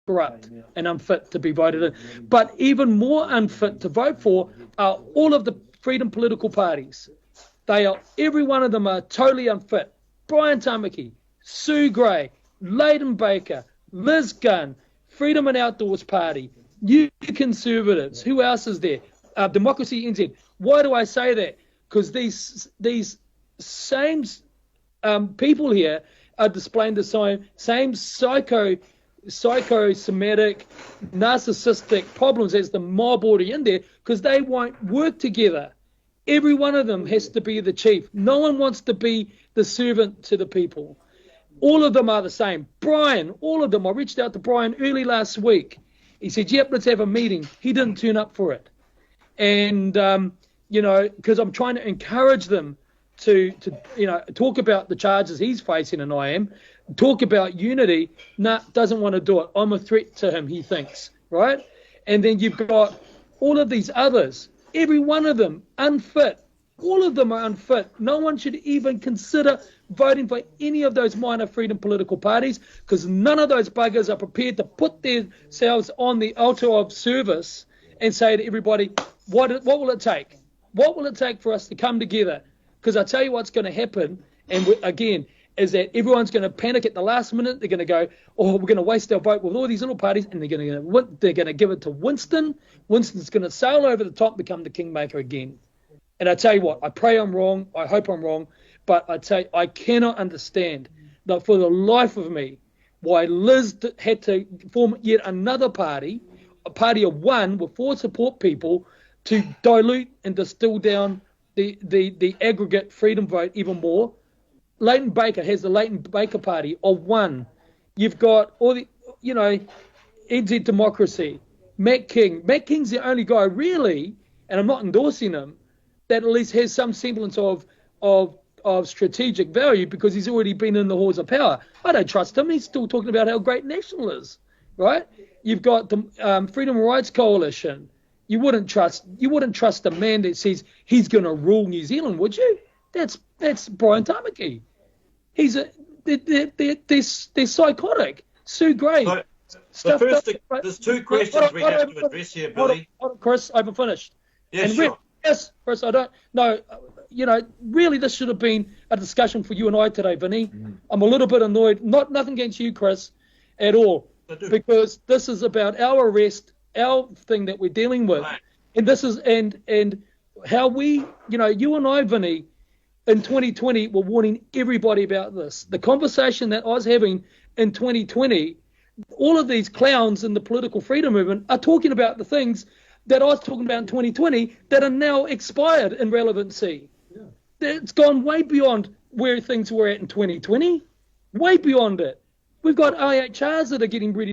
corrupt and unfit to be voted in. But even more unfit to vote for are all of the freedom political parties. Every one of them are totally unfit. Brian Tamaki, Sue Gray, Leighton Baker, Liz Gunn, Freedom and Outdoors Party, New Conservatives. Who else is there? Democracy NZ. Why do I say that? Because these same people here are displaying the same psychosomatic, narcissistic problems as the mob already in there, because they won't work together. Every one of them has to be the chief. No one wants to be the servant to the people. All of them are the same. Brian, all of them. I reached out to Brian early last week. He said, yep, let's have a meeting. He didn't turn up for it. And, because I'm trying to encourage them to talk about the charges he's facing, and I am, talk about unity. Doesn't want to do it. I'm a threat to him, he thinks, right? And then you've got all of these others, every one of them unfit. All of them are unfit. No one should even consider voting for any of those minor freedom political parties, because none of those buggers are prepared to put themselves on the altar of service and say to everybody, what will it take? What will it take for us to come together? Because I tell you what's going to happen, and again, is that everyone's going to panic at the last minute. They're going to go, oh, we're going to waste our vote with all these little parties, and they're going to give it to Winston. Winston's going to sail over the top, become the kingmaker again. And I tell you what, I pray I'm wrong. I hope I'm wrong. But I tell you, I cannot understand, not for the life of me, why Liz had to form yet another party, a party of one with 4 support people, to dilute and distill down the aggregate freedom vote even more. Leighton Baker has the Leighton Baker Party of one. You've got all the, NZ Democracy, Matt King. Matt King's the only guy really, and I'm not endorsing him, that at least has some semblance of strategic value, because he's already been in the halls of power. I don't trust him. He's still talking about how great National is, right? You've got the Freedom Rights Coalition. You wouldn't trust a man that says he's going to rule New Zealand, would you? That's Brian Tamaki. They're psychotic. Sue Gray. So there's 2 questions we have to address here, Billy. Hold on, Chris, I'm finished. Yes, sure. Yes, Chris, I don't know. Really, this should have been a discussion for you and I today, Vinny. I'm a little bit annoyed. Nothing against you, Chris, at all, because this is about our arrest, our thing that we're dealing with, right. And this is and how we, you and I, Vinny, in 2020 were warning everybody about this. The conversation that I was having in 2020, all of these clowns in the political freedom movement are talking about the things that I was talking about in 2020 that are now expired in relevancy. Yeah. It's gone way beyond where things were at in 2020, way beyond it. We've got IHRs that are getting ready